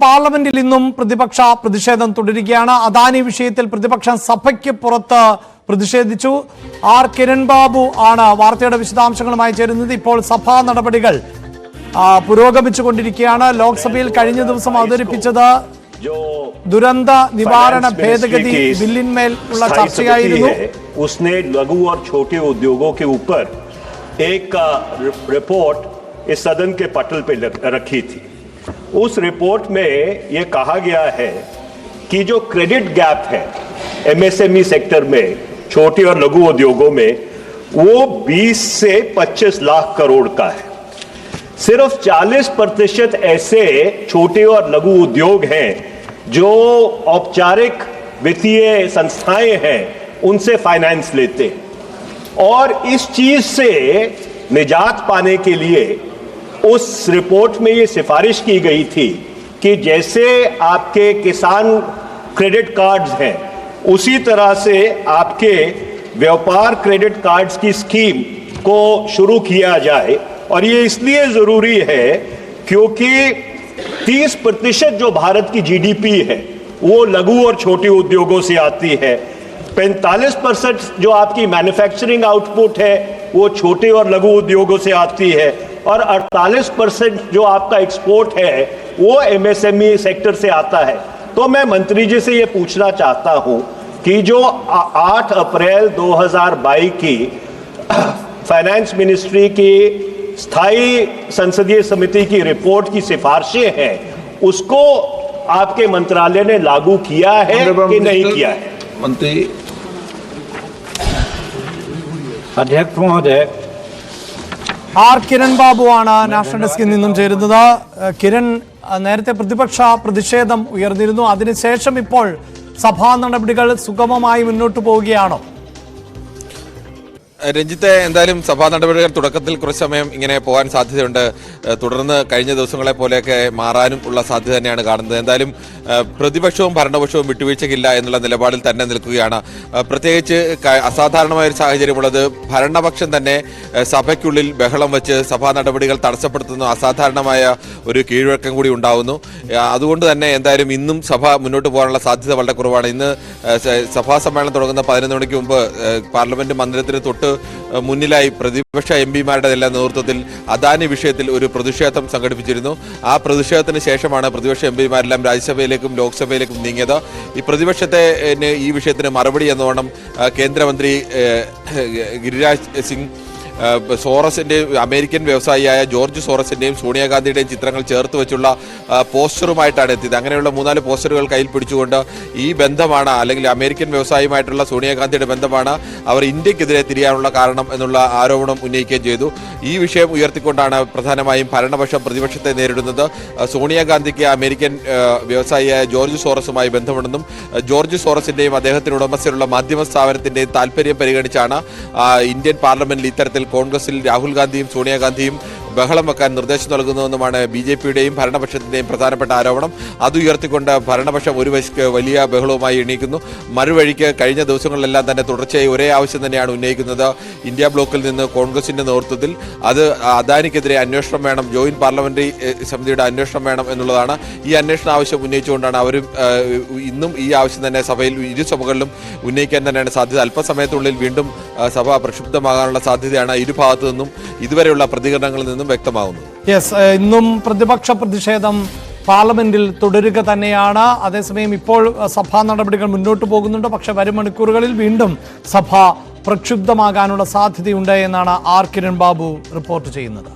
പാർലമെന്റിൽ ഇന്നും പ്രതിപക്ഷ പ്രതിഷേധം തുടരുകയാണ്. അദാനി വിഷയത്തിൽ പ്രതിപക്ഷം സഭയ്ക്ക് പുറത്ത് പ്രതിഷേധിച്ചു. ആർ കിരൺ ബാബു ആണ് വാർത്തയുടെ വിശദാംശങ്ങളുമായി ചേരുന്നത്. ഇപ്പോൾ സഭാ നടപടികൾ പുരോഗമിച്ചുകൊണ്ടിരിക്കുകയാണ്. ലോക്സഭയിൽ കഴിഞ്ഞ ദിവസം അവതരിപ്പിച്ചത് ദുരന്ത നിവാരണ ഭേദഗതി ബില്ലിന്മേൽ ഉള്ള ചർച്ചയായിരുന്നു. उसने लघु और छोटे उद्योगों के ऊपर एक रिपोर्ट इस सदन के पटल पे रखी थी। उस रिपोर्ट में यह कहा गया है कि जो क्रेडिट गैप है एमएसएमई सेक्टर में, छोटे और लघु उद्योगों में, वो 20 से 25 लाख करोड़ का है। सिर्फ 40% ऐसे छोटे और लघु उद्योग हैं जो औपचारिक वित्तीय संस्थाएं हैं उनसे फाइनेंस लेते हैं, और इस चीज से निजात पाने के लिए उस रिपोर्ट में ये सिफारिश की गई थी कि जैसे आपके किसान क्रेडिट कार्ड्स हैं उसी तरह से आपके व्यापार क्रेडिट कार्ड्स की स्कीम को शुरू किया जाए। और ये इसलिए जरूरी है क्योंकि 30% जो भारत की जीडीपी है वो लघु और छोटे उद्योगों से आती है। 45% जो आपकी मैन्युफैक्चरिंग आउटपुट है वो छोटे और लघु उद्योगों से आती है, और 48% जो आपका एक्सपोर्ट है वो एमएसएमई सेक्टर से आता है। तो मैं मंत्री जी से ये पूछना चाहता हूं कि जो 8 अप्रैल 2022 की फाइनेंस मिनिस्ट्री की स्थायी संसदीय समिति की रिपोर्ट की सिफारिशें हैं, उसको आपके मंत्रालय ने लागू किया है कि नहीं किया है? मंत्री अध्यक्ष महोदय, ആർ കിരൺ ബാബു ആണ് നാഷണൽ ഡെസ്കിൽ നിന്നും ചേരുന്നത്. കിരൺ, നേരത്തെ പ്രതിപക്ഷ പ്രതിഷേധം ഉയർന്നിരുന്നു. അതിനുശേഷം ഇപ്പോൾ സഭാ നടപടികൾ സുഗമമായി മുന്നോട്ട് പോവുകയാണോ? രഞ്ജിത്തെ, എന്തായാലും സഭാ നടപടികൾ തുടക്കത്തിൽ കുറച്ച് സമയം ഇങ്ങനെ പോകാൻ സാധ്യതയുണ്ട്. തുടർന്ന് കഴിഞ്ഞ ദിവസങ്ങളെ പോലെയൊക്കെ മാറാനും ഉള്ള സാധ്യത തന്നെയാണ് കാണുന്നത്. എന്തായാലും പ്രതിപക്ഷവും ഭരണപക്ഷവും വിട്ടുവീഴ്ചയ്ക്കില്ല എന്നുള്ള നിലപാടിൽ തന്നെ നിൽക്കുകയാണ്. പ്രത്യേകിച്ച് അസാധാരണമായ ഒരു സാഹചര്യമുള്ളത്, ഭരണപക്ഷം തന്നെ സഭയ്ക്കുള്ളിൽ ബഹളം വെച്ച് സഭാ നടപടികൾ തടസ്സപ്പെടുത്തുന്ന അസാധാരണമായ ഒരു കീഴ്വഴക്കം കൂടി ഉണ്ടാവുന്നു. അതുകൊണ്ട് തന്നെ എന്തായാലും ഇന്നും സഭ മുന്നോട്ട് പോകാനുള്ള സാധ്യത വളരെ കുറവാണ്. ഇന്ന് സഭാ സമ്മേളനം തുടങ്ങുന്ന 11 മണിക്ക് മുമ്പ് പാർലമെന്റ് മന്ദിരത്തിന് തൊട്ട് മുന്നിലായി പ്രതിപക്ഷ എംപിമാരുടെ എല്ലാം നേതൃത്വത്തിൽ അദാനി വിഷയത്തിൽ ഒരു പ്രതിഷേധം സംഘടിപ്പിച്ചിരുന്നു. ആ പ്രതിഷേധത്തിന് ശേഷമാണ് പ്രതിപക്ഷ എംപിമാരെല്ലാം രാജ്യസഭയിലേക്കും ലോക്സഭയിലേക്കും നീങ്ങിയത്. ഈ പ്രതിപക്ഷത്തെ ഈ വിഷയത്തിന് മറുപടി എന്നോണം കേന്ദ്രമന്ത്രി ഗിരിരാജ് സിംഗ് സോറസിൻ്റെയും അമേരിക്കൻ വ്യവസായിയായ ജോർജ് സോറസിൻ്റെയും സോണിയാഗാന്ധിയുടെയും ചിത്രങ്ങൾ ചേർത്ത് വെച്ചുള്ള പോസ്റ്ററുമായിട്ടാണ് എത്തിയത്. അങ്ങനെയുള്ള 3-4 പോസ്റ്ററുകൾ കയ്യിൽ പിടിച്ചുകൊണ്ട് ഈ ബന്ധമാണ്, അല്ലെങ്കിൽ അമേരിക്കൻ വ്യവസായിയുമായിട്ടുള്ള സോണിയാഗാന്ധിയുടെ ബന്ധമാണ് അവർ ഇന്ത്യക്കെതിരെ തിരിയാനുള്ള കാരണം എന്നുള്ള ആരോപണം ഉന്നയിക്കുകയും ചെയ്തു. ഈ വിഷയം ഉയർത്തിക്കൊണ്ടാണ് പ്രധാനമായും ഭരണപക്ഷം പ്രതിപക്ഷത്തെ നേരിടുന്നത്. സോണിയാഗാന്ധിക്ക് അമേരിക്കൻ വ്യവസായിയായ ജോർജ് സോറസുമായി ബന്ധമുണ്ടെന്നും ജോർജ് സോറസിൻ്റെയും അദ്ദേഹത്തിന് ഉടമസ്ഥയിലുള്ള മാധ്യമ സ്ഥാപനത്തിൻ്റെയും താല്പര്യം പരിഗണിച്ചാണ് ഇന്ത്യൻ പാർലമെന്റിൽ ഇത്തരത്തിൽ കോൺഗ്രസിൽ രാഹുൽ ഗാന്ധിയും സോണിയാഗാന്ധിയും ബഹളം വെക്കാൻ നിർദ്ദേശം നൽകുന്നതെന്നുമാണ് BJPയുടെയും ഭരണപക്ഷത്തിൻ്റെയും പ്രധാനപ്പെട്ട ആരോപണം. അത് ഉയർത്തിക്കൊണ്ട് ഭരണപക്ഷം ഒരു വശത്ത് വലിയ ബഹളവുമായി എണീക്കുന്നു. മറുവഴിക്ക് കഴിഞ്ഞ ദിവസങ്ങളിലെല്ലാം തന്നെ തുടർച്ചയായി ഒരേ ആവശ്യം തന്നെയാണ് ഉന്നയിക്കുന്നത്. ഇന്ത്യ ബ്ലോക്കിൽ നിന്ന് കോൺഗ്രസിന്റെ നേതൃത്വത്തിൽ അത് അദാനിക്കെതിരെ അന്വേഷണം വേണം, ജോയിന്റ് പാർലമെന്ററി സമിതിയുടെ അന്വേഷണം വേണം എന്നുള്ളതാണ്. ഈ അന്വേഷണ ആവശ്യം ഉന്നയിച്ചുകൊണ്ടാണ് അവരും ഇന്നും ഈ ആവശ്യം തന്നെ സഭയിൽ ഇരു സഭകളിലും ഉന്നയിക്കാൻ തന്നെയാണ് സാധ്യത. അല്പസമയത്തുള്ളിൽ വീണ്ടും സഭ പ്രക്ഷുബ്ധമാകാനുള്ള സാധ്യതയാണ് ഇരുഭാഗത്തു നിന്നും ഇതുവരെയുള്ള പ്രതികരണങ്ങളിൽ നിന്നും വ്യക്തമാകുന്നത്. ഇന്നും പ്രതിപക്ഷ പ്രതിഷേധം പാർലമെന്റിൽ തുടരുക തന്നെയാണ്. അതേസമയം ഇപ്പോൾ സഭാ നടപടികൾ മുന്നോട്ട് പോകുന്നുണ്ട്. പക്ഷെ വരും മണിക്കൂറുകളിൽ വീണ്ടും സഭ പ്രക്ഷുബ്ധമാകാനുള്ള സാധ്യതയുണ്ട് എന്നാണ് ആർ കിരൺ ബാബു റിപ്പോർട്ട് ചെയ്യുന്നത്.